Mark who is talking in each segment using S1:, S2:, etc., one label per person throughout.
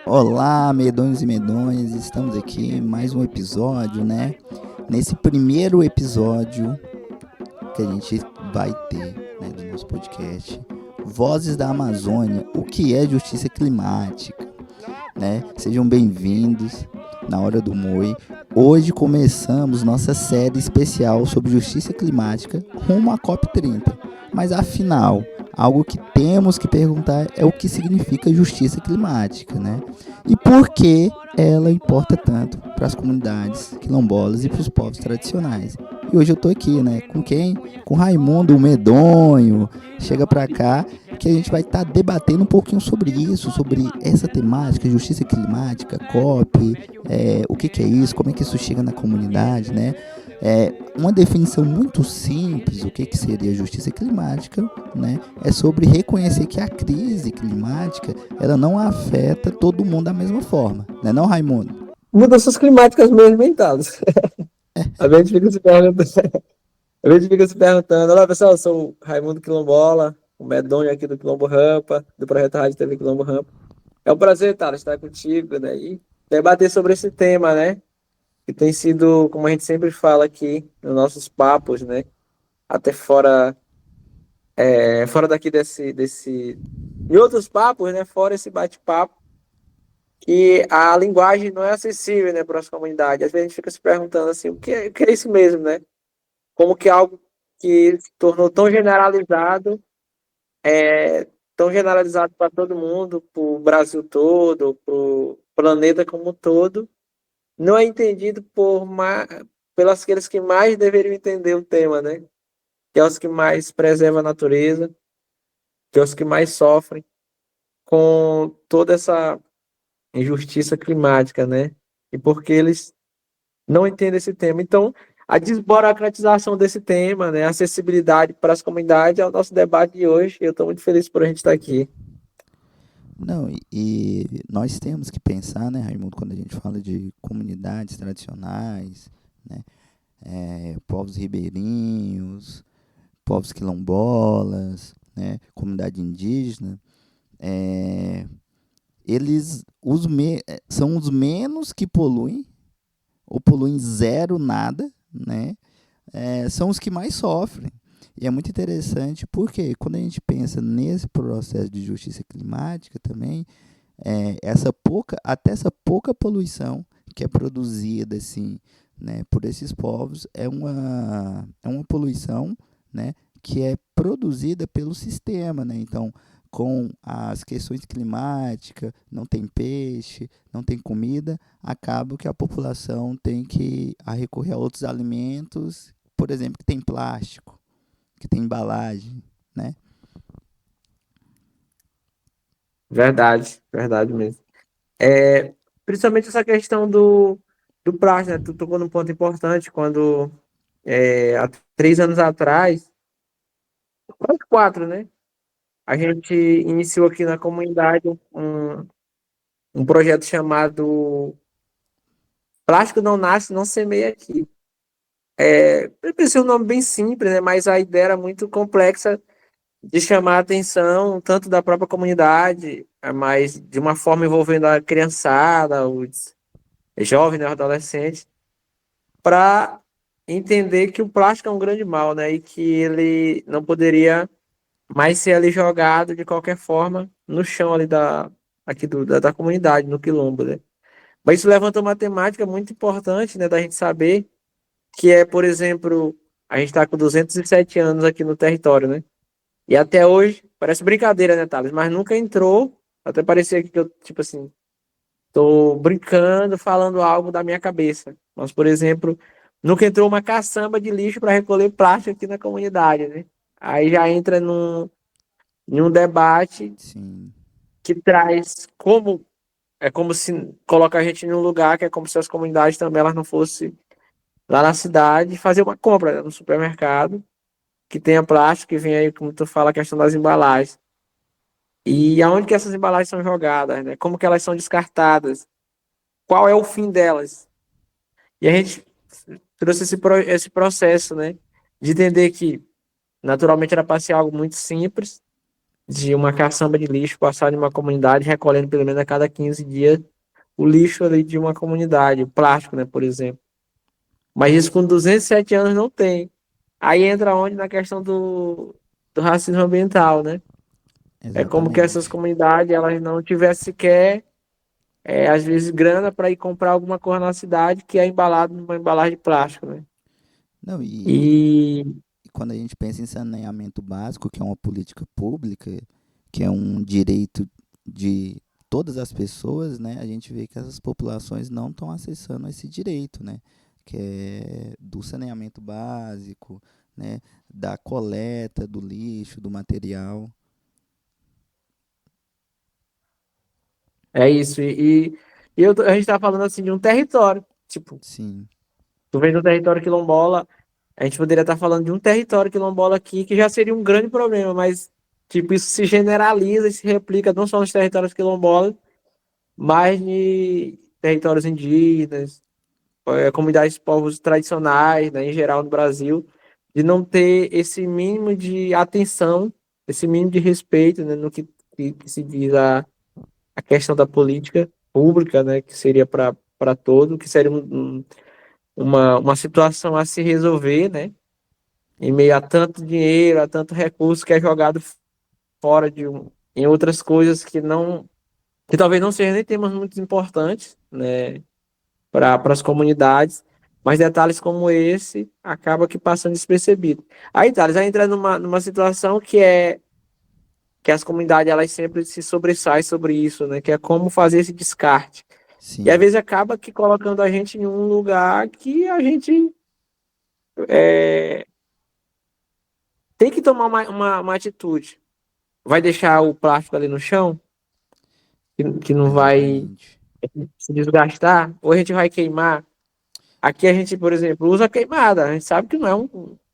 S1: Olá, medonhos e medonhas, estamos aqui em mais um episódio, né? Nesse primeiro episódio que a gente vai ter, né, do nosso podcast, Vozes da Amazônia, o que é justiça climática, né? Sejam bem-vindos na Hora do Moi. Hoje começamos nossa série especial sobre justiça climática rumo à COP30. Mas afinal, algo que temos que perguntar é o que significa justiça climática, né? E por que ela importa tanto para as comunidades quilombolas e para os povos tradicionais. E hoje eu tô aqui, né? Com quem? Com Raimundo o Medonho. Chega pra cá que a gente vai estar debatendo um pouquinho sobre isso, sobre essa temática, justiça climática, COP, o que, que é isso, como é que isso chega na comunidade, né? Uma definição muito simples, o que, que seria justiça climática, né? É sobre reconhecer que a crise climática, ela não afeta todo mundo da mesma forma, né não, Raimundo?
S2: Mudanças climáticas mesmo inventadas. A gente fica se perguntando, olá pessoal, eu sou o Raimundo Quilombola, o medonho aqui do Quilombo Rampa, do projeto Rádio TV Quilombo Rampa. É um prazer, Thales, estar contigo, né, e debater sobre esse tema, né, que tem sido, como a gente sempre fala aqui, nos nossos papos, né, até fora daqui e outros papos, né, fora esse bate-papo, que a linguagem não é acessível, né, para as comunidades. Às vezes a gente fica se perguntando assim, o que é isso mesmo, né? Como que algo que se tornou tão generalizado para todo mundo, para o Brasil todo, para o planeta como um todo, não é entendido pelos aqueles que mais deveriam entender o tema, né? Que é os que mais preservam a natureza, que é os que mais sofrem com toda essa injustiça climática, né? E porque eles não entendem esse tema. Então, a desburocratização desse tema, né, a acessibilidade para as comunidades é o nosso debate de hoje. Eu estou muito feliz por a gente estar aqui.
S1: Não, e nós temos que pensar, né, Raimundo, quando a gente fala de comunidades tradicionais, né, povos ribeirinhos, povos quilombolas, né, comunidade indígena, é, são os menos que poluem, ou poluem zero, nada, né, são os que mais sofrem. E é muito interessante porque quando a gente pensa nesse processo de justiça climática também, até essa pouca poluição que é produzida assim, né, por esses povos é uma poluição, né, que é produzida pelo sistema, né? Então, com as questões climáticas, não tem peixe, não tem comida, acaba que a população tem que recorrer a outros alimentos, por exemplo, que tem plástico, que tem embalagem, né?
S2: Verdade, verdade mesmo. Principalmente essa questão do plástico, né? Tu tocou num ponto importante quando, há 3 anos atrás, quase 4, né? A gente iniciou aqui na comunidade um projeto chamado Plástico Não Nasce, Não Semeia Aqui. Eu pensei um nome bem simples, né? Mas a ideia era muito complexa de chamar a atenção tanto da própria comunidade, mas de uma forma envolvendo a criançada, os jovens, né, os adolescentes, para entender que o plástico é um grande mal, né? E que ele não poderia mais ser ali jogado de qualquer forma no chão ali da comunidade, no quilombo, né? Mas isso levanta uma temática muito importante, né, da gente saber que é, por exemplo, a gente está com 207 anos aqui no território, né? E até hoje, parece brincadeira, né, Thales? Mas nunca entrou. Até parecia que eu, tipo assim, tô brincando, falando algo da minha cabeça. Mas, por exemplo, nunca entrou uma caçamba de lixo para recolher plástico aqui na comunidade, né? Aí já entra em um debate
S1: Sim.
S2: que traz como. É como se coloca a gente em um lugar que é como se as comunidades também elas não fossem lá na cidade fazer uma compra, né, no supermercado que tenha plástico, que vem aí, como tu fala, a questão das embalagens. E aonde que essas embalagens são jogadas, né? Como que elas são descartadas? Qual é o fim delas? E a gente trouxe esse processo, né? De entender que naturalmente era para ser algo muito simples, de uma caçamba de lixo passar em uma comunidade, recolhendo pelo menos a cada 15 dias o lixo ali de uma comunidade, o plástico, né, por exemplo. Mas isso com 207 anos não tem. Aí entra onde? Na questão do racismo ambiental, né? É como que essas
S1: Exatamente.
S2: comunidades elas não tivessem sequer, às vezes, grana para ir comprar alguma coisa na cidade que é embalado numa embalagem de plástico, né?
S1: Não,
S2: E
S1: e quando a gente pensa em saneamento básico, que é uma política pública, que é um direito de todas as pessoas, né, a gente vê que essas populações não estão acessando esse direito, né, que é do saneamento básico, né, da coleta do lixo, do material.
S2: é isso. A gente está falando assim de um território. Tipo,
S1: Sim,
S2: tu vem do território quilombola, a gente poderia estar falando de um território quilombola aqui que já seria um grande problema, mas tipo, isso se generaliza e se replica não só nos territórios quilombolas, mas em territórios indígenas, comunidades de povos tradicionais, né, em geral no Brasil, de não ter esse mínimo de atenção, esse mínimo de respeito, né, no que se diz a questão da política pública, né, que seria para todo, que seria uma situação a se resolver, né, em meio a tanto dinheiro, a tanto recurso que é jogado fora em outras coisas que talvez não sejam nem temas muito importantes, né, para as comunidades, mas detalhes como esse acaba que passando despercebido. Aí, Thales, vai entrar numa situação que as comunidades elas sempre se sobressaem sobre isso, né, que é como fazer esse descarte. E às
S1: sim,
S2: vezes acaba que colocando a gente em um lugar que a gente é, tem que tomar uma atitude. Vai deixar o plástico ali no chão, que não vai
S1: exatamente.
S2: se desgastar, ou a gente vai queimar. Aqui a gente, por exemplo, usa queimada. A gente sabe que não é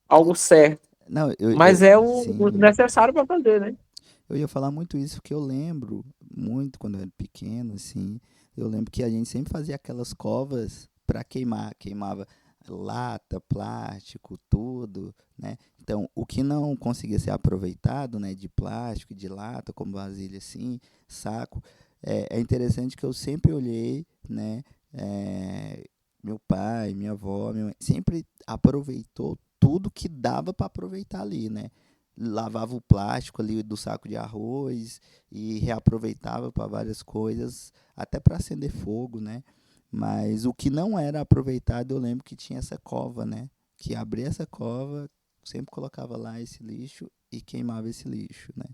S2: algo certo,
S1: Não,
S2: mas é o
S1: sim,
S2: necessário para fazer, né?
S1: eu ia falar muito isso porque eu lembro muito quando eu era pequeno, assim, eu lembro que a gente sempre fazia aquelas covas para queimar, queimava lata, plástico, tudo, né? Então, o que não conseguia ser aproveitado, né, de plástico, de lata, como vasilha assim, saco, é interessante que eu sempre olhei, né, é, meu pai, minha avó, minha mãe, sempre aproveitou tudo que dava para aproveitar ali, né? Lavava o plástico ali do saco de arroz e reaproveitava para várias coisas, até para acender fogo, né? Mas o que não era aproveitado, eu lembro que tinha essa cova, né? Que abria essa cova, sempre colocava lá esse lixo e queimava esse lixo, né?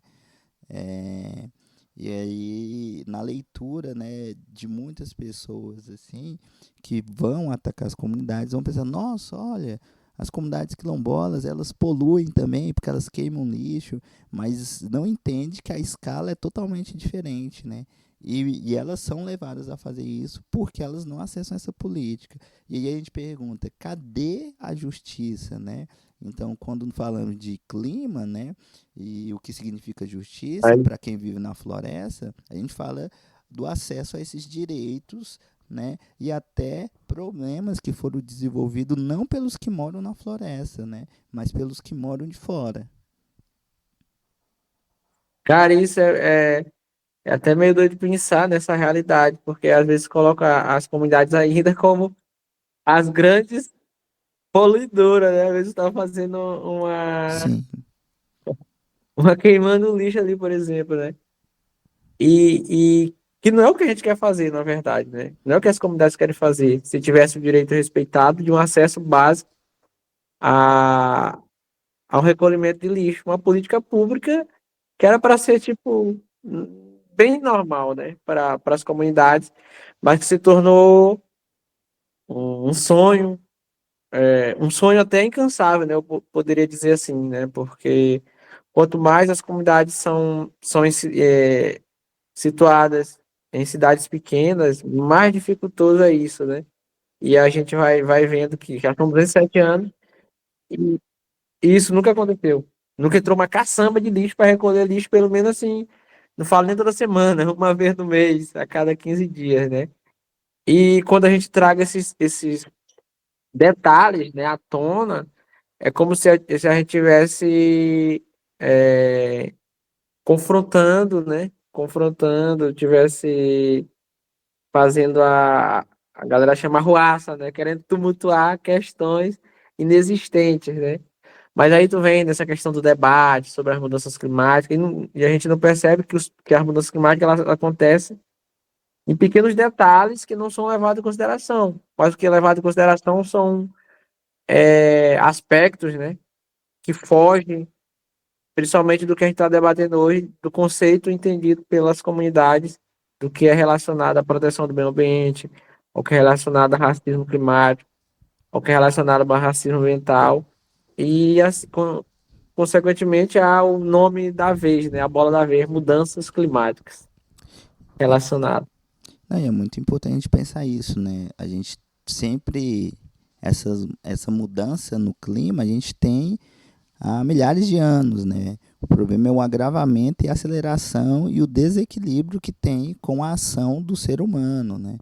S1: É, e aí, na leitura, né, de muitas pessoas assim que vão atacar as comunidades, vão pensar: nossa, olha, as comunidades quilombolas elas poluem também porque elas queimam lixo, mas não entende que a escala é totalmente diferente, né? E elas são levadas a fazer isso porque elas não acessam essa política. E aí a gente pergunta: cadê a justiça, né? Então, quando falamos de clima, né, e o que significa justiça
S2: Aí,
S1: para quem vive na floresta, a gente fala do acesso a esses direitos, né? E até problemas que foram desenvolvidos não pelos que moram na floresta, né? Mas pelos que moram de fora.
S2: cara, isso é até meio doido de pensar nessa realidade, porque às vezes coloca as comunidades ainda como as grandes poluidoras, né? Às vezes está fazendo
S1: Sim,
S2: uma queimando lixo ali, por exemplo, né? E que não é o que a gente quer fazer, na verdade, né? Não é o que as comunidades querem fazer. Se tivesse o direito respeitado de um acesso básico a, ao recolhimento de lixo, uma política pública que era para ser, tipo, bem normal, né? Para as comunidades, mas que se tornou um sonho, um sonho até incansável, né? Eu poderia dizer assim, né? Porque quanto mais as comunidades são situadas em cidades pequenas, mais dificultoso é isso, né? E a gente vai vendo que já são 17 anos e isso nunca aconteceu. Nunca entrou uma caçamba de lixo para recolher lixo, pelo menos assim, não falo nem toda semana, uma vez no mês, a cada 15 dias, né? E quando a gente traga esses detalhes, né, à tona, é como se a gente tivesse confrontando, né? Confrontando, tivesse fazendo a galera chamar ruaça, né? Querendo tumultuar questões inexistentes, né? Mas aí tu vem nessa questão do debate sobre as mudanças climáticas e a gente não percebe que as mudanças climáticas elas acontecem em pequenos detalhes que não são levados em consideração. Mas o que é levado em consideração são aspectos, né, que fogem, principalmente do que a gente está debatendo hoje, do conceito entendido pelas comunidades do que é relacionado à proteção do meio ambiente, ao que é relacionado ao racismo climático, ao que é relacionado ao racismo ambiental e, assim, consequentemente, ao nome da vez, né, a bola da vez, mudanças climáticas relacionadas.
S1: Não, e é muito importante pensar isso, né? A gente sempre, essa mudança no clima, a gente tem há milhares de anos, né? O problema é o agravamento e a aceleração e o desequilíbrio que tem com a ação do ser humano, né?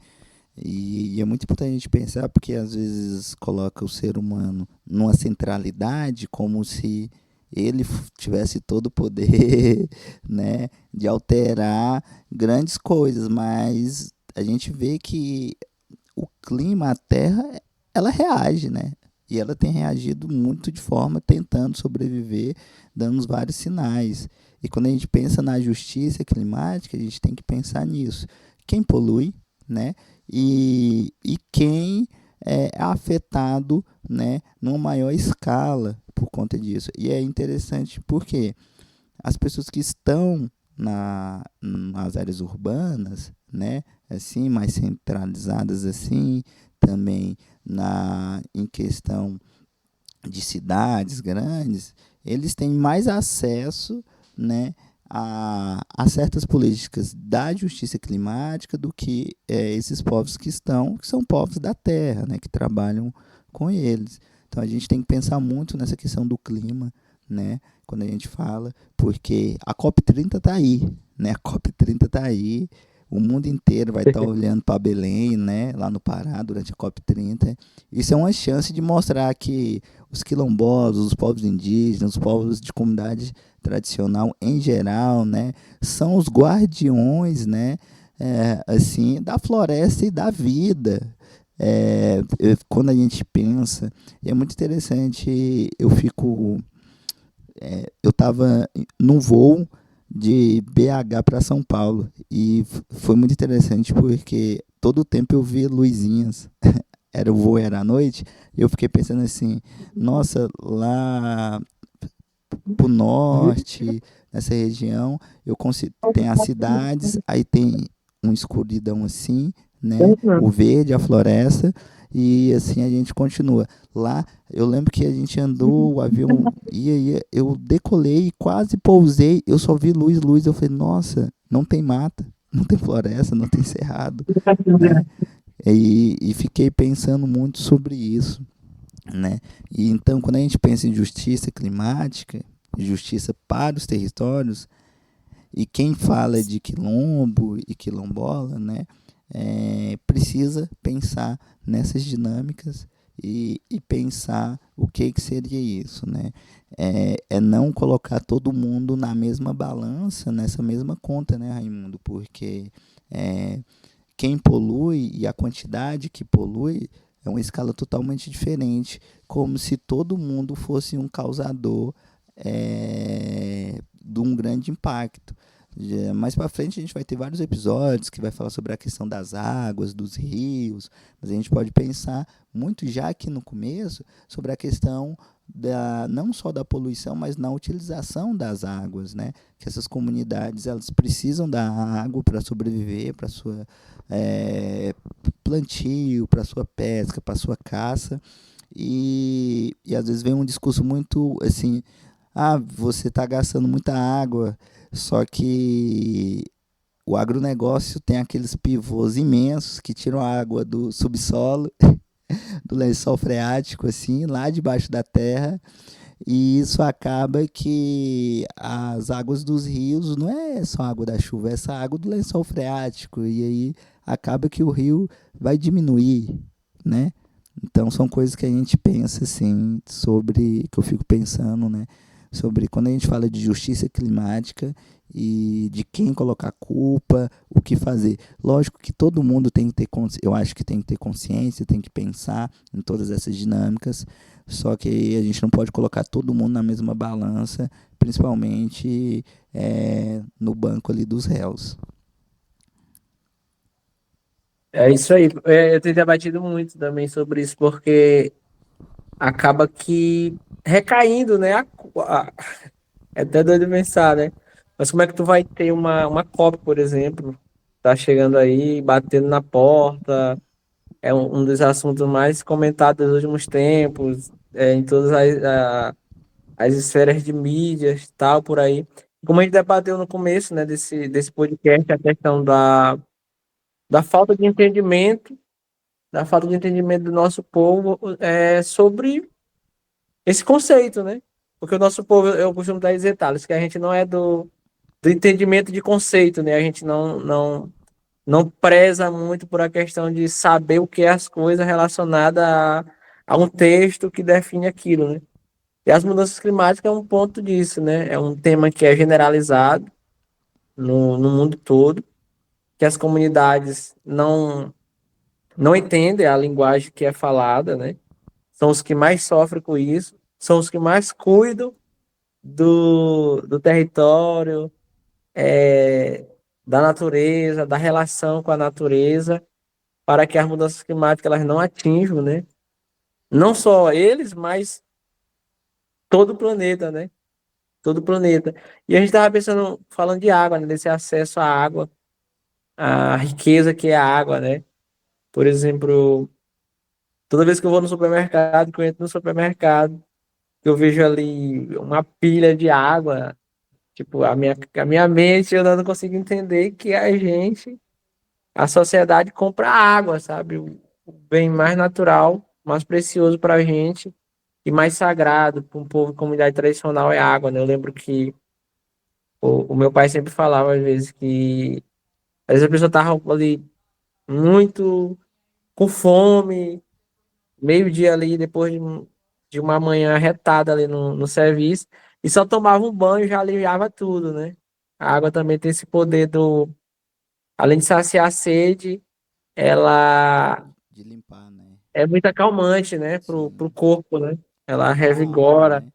S1: E é muito importante a gente pensar, porque às vezes coloca o ser humano numa centralidade, como se ele tivesse todo o poder, né, de alterar grandes coisas, mas a gente vê que o clima, a Terra, ela reage, né? E ela tem reagido muito de forma tentando sobreviver, dando vários sinais. E quando a gente pensa na justiça climática, a gente tem que pensar nisso. Quem polui, né? E quem é afetado, né, numa maior escala por conta disso. E é interessante porque as pessoas que estão nas áreas urbanas, né, assim, mais centralizadas assim, também em questão de cidades grandes, eles têm mais acesso, né, a certas políticas da justiça climática do que esses povos que são povos da terra, né, que trabalham com eles. Então a gente tem que pensar muito nessa questão do clima, né, quando a gente fala, porque a COP30 está aí, né, a COP30 está aí, o mundo inteiro vai estar olhando para Belém, né, lá no Pará, durante a COP30. Isso é uma chance de mostrar que os quilombolas, os povos indígenas, os povos de comunidade tradicional em geral, né, são os guardiões, né, assim, da floresta e da vida. Quando a gente pensa, é muito interessante, eu estava num voo de BH para São Paulo e foi muito interessante porque todo o tempo eu via luzinhas. O voo era à noite, e eu fiquei pensando assim, nossa, lá pro norte, nessa região, tem as cidades, aí tem uma escuridão assim, né? O verde, a floresta, e assim a gente continua. Lá, eu lembro que a gente andou, o avião ia, eu decolei, quase pousei, eu só vi luz, luz, eu falei, nossa, não tem mata, não tem floresta, não tem cerrado, né? E fiquei pensando muito sobre isso, né? E então, quando a gente pensa em justiça climática, justiça para os territórios, e quem fala de quilombo e quilombola, né, precisa pensar nessas dinâmicas e pensar o que seria isso, né? Não colocar todo mundo na mesma balança, nessa mesma conta, né, Raimundo? Porque quem polui e a quantidade que polui é uma escala totalmente diferente, como se todo mundo fosse um causador de um grande impacto. Mais para frente a gente vai ter vários episódios que vai falar sobre a questão das águas, dos rios, mas a gente pode pensar muito já aqui no começo sobre a questão não só da poluição, mas na utilização das águas, né? Que essas comunidades elas precisam da água para sobreviver, para sua plantio, para sua pesca, para sua caça, e às vezes vem um discurso muito assim, você está gastando muita água, só que o agronegócio tem aqueles pivôs imensos que tiram a água do subsolo, do lençol freático, assim, lá debaixo da terra, e isso acaba que as águas dos rios não é só água da chuva, é essa água do lençol freático, e aí acaba que o rio vai diminuir, né? Então são coisas que a gente pensa assim, que eu fico pensando, né? Sobre quando a gente fala de justiça climática e de quem colocar a culpa, o que fazer. Lógico que todo mundo tem que ter, eu acho que tem que ter consciência, tem que pensar em todas essas dinâmicas, só que a gente não pode colocar todo mundo na mesma balança, principalmente no banco ali dos réus.
S2: É isso aí. Eu tenho debatido muito também sobre isso, porque acaba que recaindo, né? É até doido pensar, né? Mas como é que tu vai ter uma Copa, por exemplo, tá chegando aí, batendo na porta, é um dos assuntos mais comentados nos últimos tempos, em todas as esferas de mídias e tal, por aí. Como a gente debateu no começo, né, desse podcast, a questão da falta de entendimento, da falta de entendimento do nosso povo sobre esse conceito, né? Porque o nosso povo, eu costumo dizer, Thales, que a gente não é do entendimento de conceito, né? A gente não preza muito por a questão de saber o que é as coisas relacionadas a um texto que define aquilo, né? E as mudanças climáticas é um ponto disso, né? É um tema que é generalizado no mundo todo, que as comunidades não entendem a linguagem que é falada, né? São os que mais sofrem com isso, são os que mais cuidam do território, é, da natureza, da relação com a natureza, para que as mudanças climáticas elas não atinjam, né? Não só eles, mas todo o planeta, né? Todo o planeta. E a gente estava pensando, falando de água, né? Desse acesso à água, a riqueza que é a água, né? Por exemplo, toda vez que eu vou no supermercado, que eu entro no supermercado, eu vejo ali uma pilha de água, tipo, a minha mente, eu não consigo entender que a sociedade compra água, sabe? O bem mais natural, mais precioso para a gente e mais sagrado para um povo, comunidade tradicional é água, né? Eu lembro que o meu pai sempre falava às vezes que às vezes a pessoa tava ali muito com fome, meio-dia ali, depois de uma manhã retada ali no serviço, e só tomava um banho e já aliviava tudo, né? A água também tem esse poder além de saciar a sede, ela
S1: De limpar, né?
S2: é muito acalmante, né, pro
S1: Sim.
S2: corpo, né? Ela
S1: Limpa a alma,
S2: revigora,
S1: né?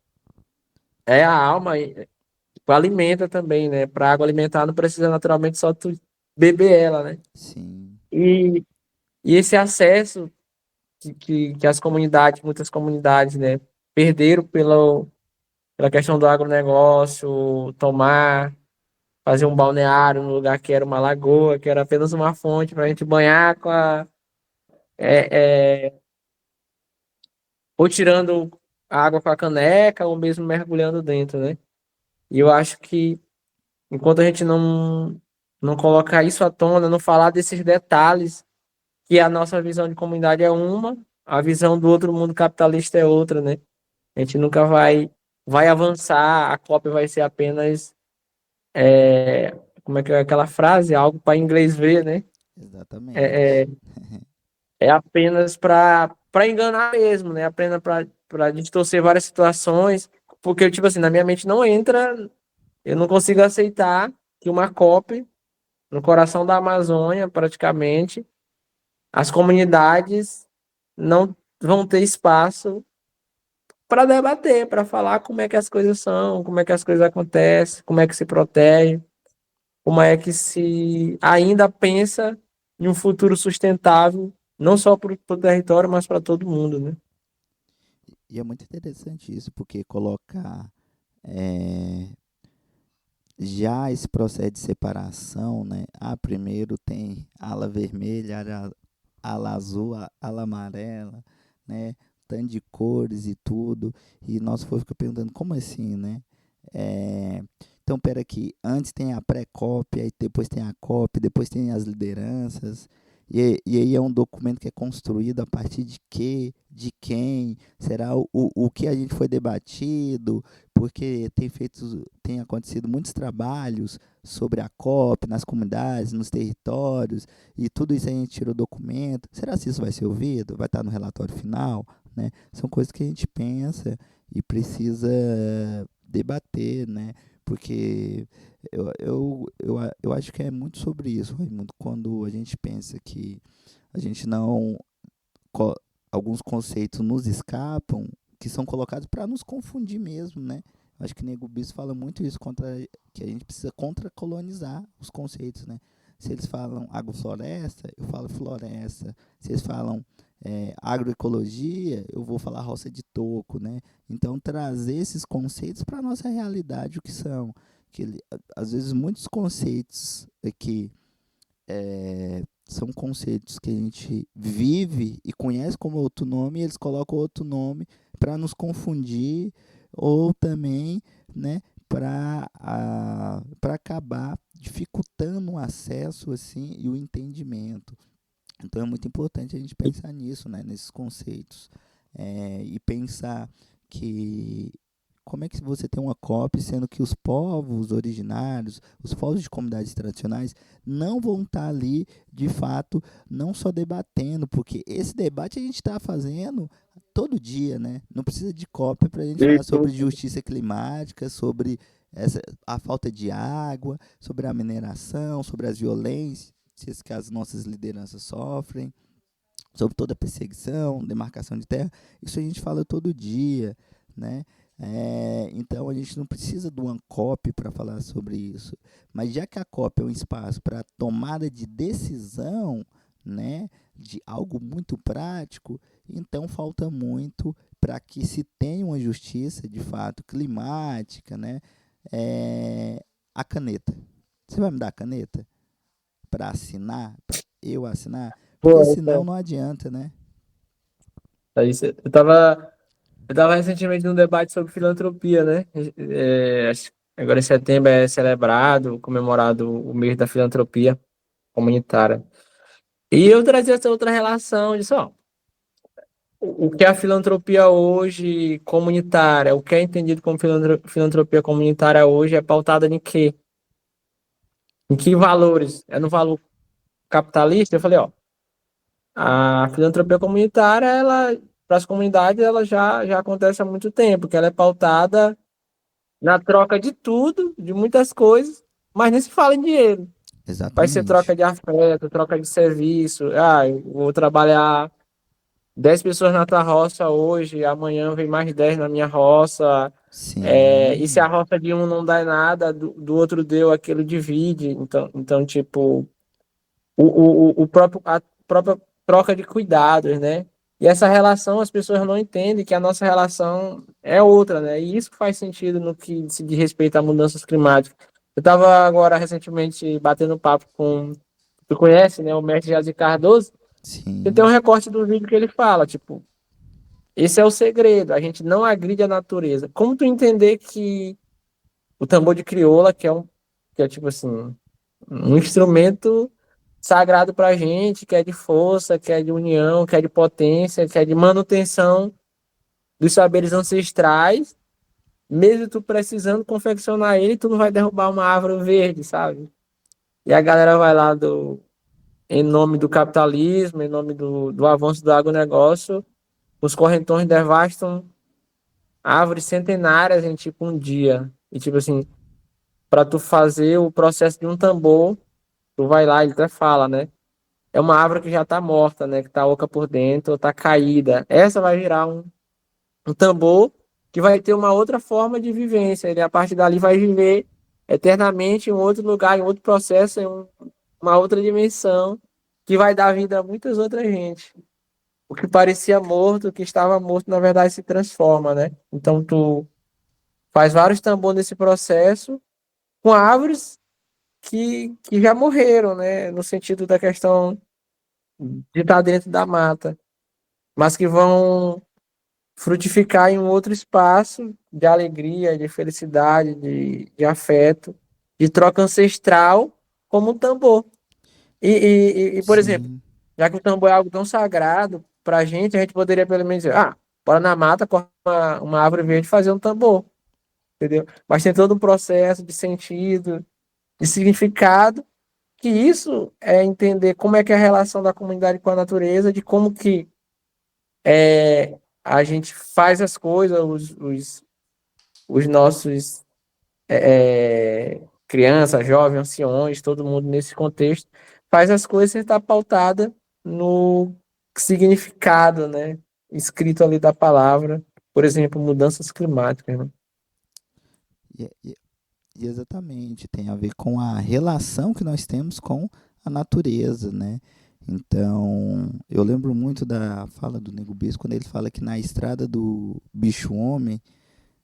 S2: é a alma, e tipo, alimenta também, né? Para água alimentar não precisa naturalmente só tu beber ela, né?
S1: Sim.
S2: E, e esse acesso que as comunidades, muitas comunidades, né, perderam pela questão do agronegócio, fazer um balneário no lugar que era uma lagoa, que era apenas uma fonte para a gente banhar é, é, ou tirando a água com a caneca, ou mesmo mergulhando dentro, né? E eu acho que enquanto a gente não colocar isso à tona, não falar desses detalhes, que a nossa visão de comunidade é uma, a visão do outro mundo capitalista é outra, né? A gente nunca vai avançar, a cópia vai ser apenas, como é que é aquela frase? Algo para inglês ver, né? É,
S1: Exatamente.
S2: é, é apenas para enganar mesmo, né? Apenas para distorcer várias situações, porque, tipo assim, na minha mente não entra, eu não consigo aceitar que uma cópia no coração da Amazônia, praticamente, as comunidades não vão ter espaço para debater, para falar como é que as coisas são, como é que as coisas acontecem, como é que se protege, como é que se ainda pensa em um futuro sustentável, não só para o território, mas para todo mundo, né?
S1: E é muito interessante isso, porque colocar eh, já esse processo de separação, né? Ah, primeiro tem ala vermelha, ala azul, ala amarela, né? Tanto de cores e tudo. E nós fica perguntando, como assim, né? É, então, pera aqui, antes tem a pré-cópia, aí depois tem a cópia, depois tem as lideranças. E aí é um documento que é construído a partir de quê? De quem? Será o que a gente foi debatido? Porque tem acontecido muitos trabalhos sobre a COP nas comunidades, nos territórios, e tudo isso a gente tira o documento. Será que isso vai ser ouvido? Vai estar no relatório final? Né? São coisas que a gente pensa e precisa debater, né? Porque eu acho que é muito sobre isso, Raimundo, quando a gente pensa que a gente não. co- Alguns conceitos nos escapam, que são colocados para nos confundir mesmo, né? Acho que Nego Bis fala muito isso, que a gente precisa contra-colonizar os conceitos, né? Se eles falam agrofloresta, eu falo floresta. Se eles falam agroecologia, eu vou falar roça de toco, né? Então, trazer esses conceitos para a nossa realidade, o que são. Às vezes, muitos conceitos aqui são conceitos que a gente vive e conhece como outro nome, e eles colocam outro nome para nos confundir ou também, né, para acabar dificultando o acesso assim e o entendimento. Então é muito importante a gente pensar nisso, né, nesses conceitos, e pensar que como é que você tem uma COP, sendo que os povos originários, os povos de comunidades tradicionais, não vão estar ali, de fato, não só debatendo, porque esse debate a gente está fazendo todo dia, né? Não precisa de COP para a gente falar sobre justiça climática, sobre a falta de água, sobre a mineração, sobre as violências que as nossas lideranças sofrem, sobre toda a perseguição, demarcação de terra. Isso a gente fala todo dia, né? Então a gente não precisa de uma COP para falar sobre isso, mas já que a COP é um espaço para tomada de decisão, né, de algo muito prático, então falta muito para que se tenha uma justiça de fato climática, né? A caneta. Você vai me dar a caneta para assinar, para eu assinar? Porque
S2: Pô,
S1: senão não adianta, né?
S2: eu tava recentemente num debate sobre filantropia, né? Agora em setembro é celebrado, comemorado o mês da filantropia comunitária. E eu trazia essa outra relação, disse, ó, o que é a filantropia hoje comunitária, o que é entendido como filantropia comunitária hoje é pautada em quê? Em que valores? É no valor capitalista? Eu falei, ó, a filantropia comunitária, ela, para as comunidades, ela já acontece há muito tempo, que ela é pautada na troca de tudo, de muitas coisas, mas nem se fala em dinheiro. Vai ser
S1: Exatamente.
S2: troca de afeto, troca de serviço. Ah, eu vou trabalhar 10 pessoas na tua roça hoje, amanhã vem mais 10 na minha roça. E se a
S1: Sim,
S2: roça de um não dá nada, do outro deu, aquele divide. Então tipo, a própria troca de cuidados, né? E essa relação as pessoas não entendem que a nossa relação é outra, né? E isso faz sentido no que se diz respeito a mudanças climáticas. Eu estava agora recentemente batendo papo com, tu conhece, né, o mestre Jazi Cardoso, e tem um
S1: sim,
S2: recorte do vídeo que ele fala, tipo, esse é o segredo, a gente não agride a natureza. Como tu entender que o tambor de crioula, que é tipo assim, um instrumento sagrado pra gente, que é de força, que é de união, que é de potência, que é de manutenção dos saberes ancestrais, mesmo tu precisando confeccionar ele, tu não vai derrubar uma árvore verde, sabe? E a galera vai lá em nome do capitalismo, em nome do avanço do agronegócio, os correntões devastam árvores centenárias em tipo um dia. E tipo assim, para tu fazer o processo de um tambor, tu vai lá, ele até fala, né? É uma árvore que já está morta, né? Que está oca por dentro, está caída. Essa vai virar um tambor que vai ter uma outra forma de vivência. Ele, a partir dali, vai viver eternamente em outro lugar, em outro processo, uma outra dimensão, que vai dar vida a muitas outras gente. O que parecia morto, o que estava morto, na verdade, se transforma, né? Então, tu faz vários tambores nesse processo com árvores que já morreram, né? No sentido da questão de estar dentro da mata, mas que vão frutificar em um outro espaço de alegria, de felicidade, de afeto, de troca ancestral, como um tambor. Por exemplo,
S1: sim,
S2: já que o tambor é algo tão sagrado para a gente poderia pelo menos dizer, bora na mata, corta uma árvore verde e fazer um tambor, entendeu? Mas tem todo um processo de sentido, de significado, que isso é entender como é que é a relação da comunidade com a natureza, de como que a gente faz as coisas, os nossos criança, jovem, anciões, todo mundo nesse contexto, faz as coisas sem estar pautada no significado, né, escrito ali da palavra, por exemplo, mudanças climáticas, né?
S1: E, e- e exatamente, tem a ver com a relação que nós temos com a natureza, né? Então, eu lembro muito da fala do Nego Bispo, quando ele fala que na estrada do bicho-homem,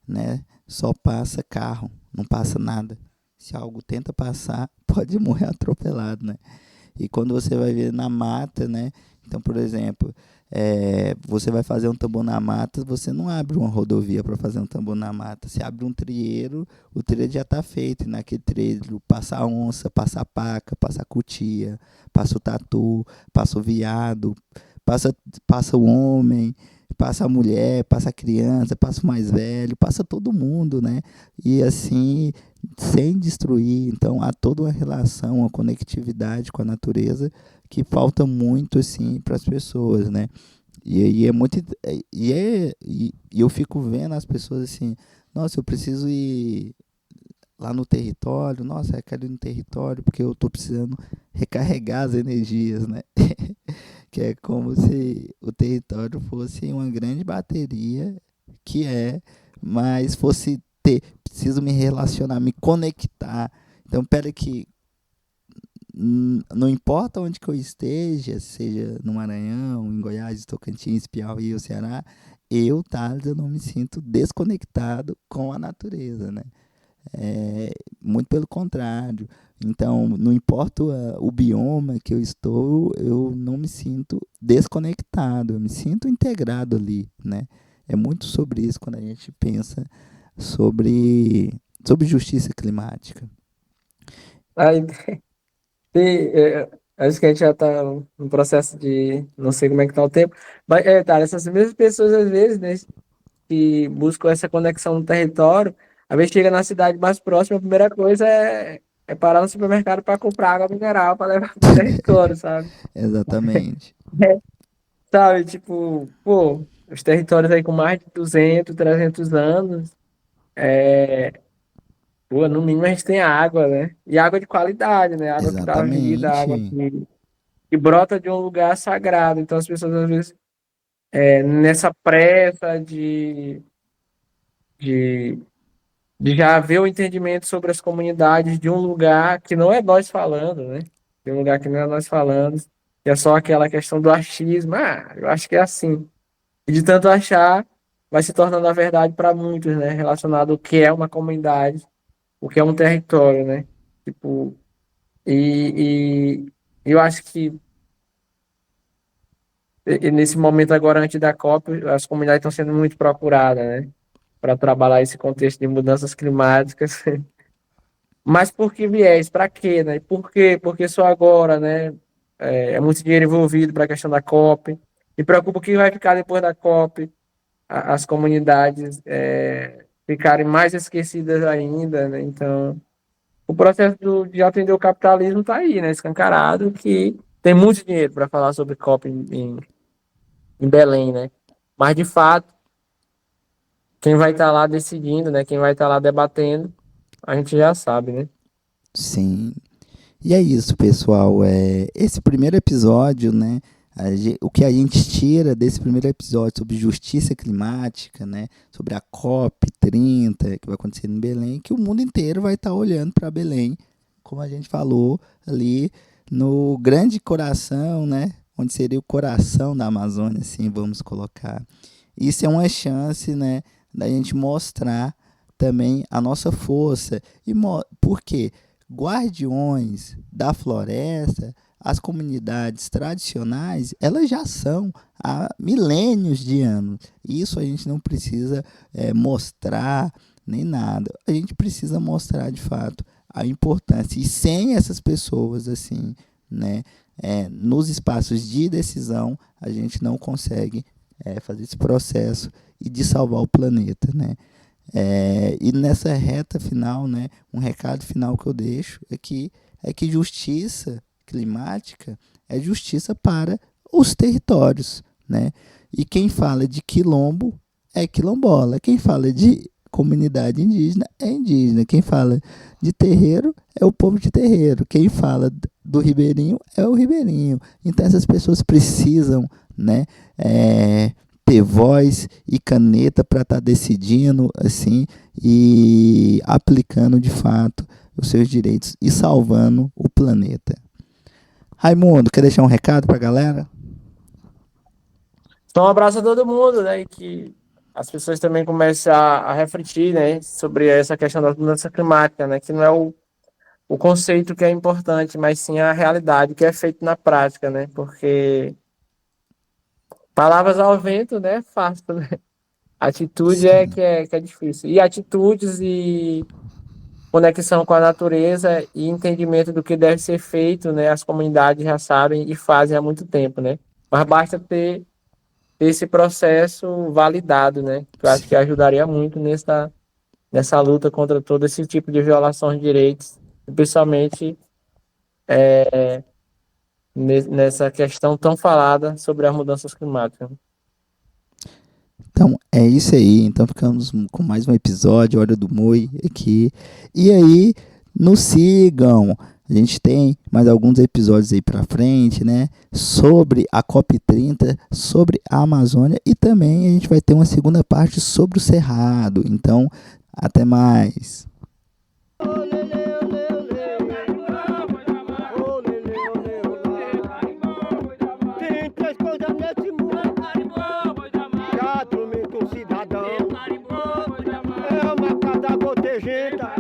S1: né, só passa carro, não passa nada. Se algo tenta passar, pode morrer atropelado, né? E quando você vai ver na mata, né? Então, por exemplo, você vai fazer um tambor na mata, você não abre uma rodovia para fazer um tambor na mata. Você abre um trieiro, o trieiro já está feito. E naquele trieiro passa a onça, passa a paca, passa a cutia, passa o tatu, passa o viado, passa, passa o homem, passa a mulher, passa a criança, passa o mais velho, passa todo mundo, né? E assim, sem destruir. Então há toda uma relação, uma conectividade com a natureza que falta muito assim para as pessoas, né? E é muito e eu fico vendo as pessoas assim, nossa, eu preciso ir lá no território, nossa, eu quero ir no território porque eu tô precisando recarregar as energias, né? Que é como se o território fosse uma grande bateria que mas fosse ter, preciso me relacionar, me conectar. Então, pera que não importa onde que eu esteja, seja no Maranhão, em Goiás, Tocantins, Piauí ou Ceará, eu, Thales, eu não me sinto desconectado com a natureza, né? Muito pelo contrário. Então, não importa o bioma que eu estou, eu não me sinto desconectado, eu me sinto integrado ali, né? É muito sobre isso quando a gente pensa sobre, sobre justiça climática.
S2: Aí, acho que a gente já está no processo de, não sei como é que tá o tempo, mas, tá, essas mesmas pessoas, às vezes, né, que buscam essa conexão no território, às vezes chega na cidade mais próxima, a primeira coisa é parar no supermercado para comprar água mineral para levar pro território, sabe?
S1: Exatamente.
S2: É, sabe, tipo, pô, os territórios aí com mais de 200, 300 anos, pô, no mínimo a gente tem água, né? E água de qualidade, né? Água que tá vida, água
S1: Exatamente.
S2: que brota de um lugar sagrado. Então as pessoas, às vezes, nessa pressa de de já haver o entendimento sobre as comunidades de um lugar que não é nós falando, né? De um lugar que não é nós falando, que é só aquela questão do achismo. Ah, eu acho que é assim. E de tanto achar, vai se tornando a verdade para muitos, né? Relacionado ao que é uma comunidade, o que é um território, né? Tipo, e eu acho que nesse momento agora, antes da COP, as comunidades estão sendo muito procuradas, né? Para trabalhar esse contexto de mudanças climáticas. Mas por que viés? Para quê, né? Por quê? Porque só agora, né? É muito dinheiro envolvido para a questão da COP. Me preocupa o que vai ficar depois da COP, as comunidades ficarem mais esquecidas ainda, né? Então, o processo de atender o capitalismo está aí, né? Escancarado, que tem muito dinheiro para falar sobre COP em Belém, né? Mas, de fato, quem vai estar lá decidindo, né? Quem vai estar lá debatendo, a gente já sabe, né?
S1: Sim. E é isso, pessoal. Esse primeiro episódio, né? O que a gente tira desse primeiro episódio sobre justiça climática, né? Sobre a COP 30 que vai acontecer em Belém, que o mundo inteiro vai estar olhando para Belém, como a gente falou ali no grande coração, né? Onde seria o coração da Amazônia, assim, vamos colocar. Isso é uma chance, né? Da gente mostrar também a nossa força. Por quê? Guardiões da floresta, as comunidades tradicionais, elas já são há milênios de anos. Isso a gente não precisa mostrar nem nada. A gente precisa mostrar de fato a importância. E sem essas pessoas, assim, né, nos espaços de decisão, a gente não consegue fazer esse processo e de salvar o planeta, né? E nessa reta final, né, um recado final que eu deixo é que justiça climática é justiça para os territórios, né? E quem fala de quilombo é quilombola. Quem fala de comunidade indígena é indígena. Quem fala de terreiro é o povo de terreiro. Quem fala do ribeirinho é o ribeirinho. Então essas pessoas precisam, né, ter voz e caneta para estar decidindo assim e aplicando de fato os seus direitos e salvando o planeta. Raimundo, quer deixar um recado para a galera?
S2: Então, um abraço a todo mundo, né? E que as pessoas também comecem a refletir, né? Sobre essa questão da mudança climática, né? Que não é o conceito que é importante, mas sim a realidade que é feito na prática, né? Porque palavras ao vento, né? É fácil, né? Atitude
S1: Sim.
S2: que é difícil. E atitudes e conexão com a natureza e entendimento do que deve ser feito, né? As comunidades já sabem e fazem há muito tempo, né? Mas basta ter esse processo validado, né? Que eu acho que ajudaria muito nessa luta contra todo esse tipo de violação de direitos, principalmente nessa questão tão falada sobre as mudanças climáticas.
S1: Então é isso aí. Então ficamos com mais um episódio, Hora do Moi aqui. E aí, nos sigam. A gente tem mais alguns episódios aí pra frente, né? Sobre a COP30, sobre a Amazônia. E também a gente vai ter uma segunda parte sobre o Cerrado. Então, até mais.
S3: Tem três coisas nesse mundo que atormentam o cidadão. É uma cada gotejenta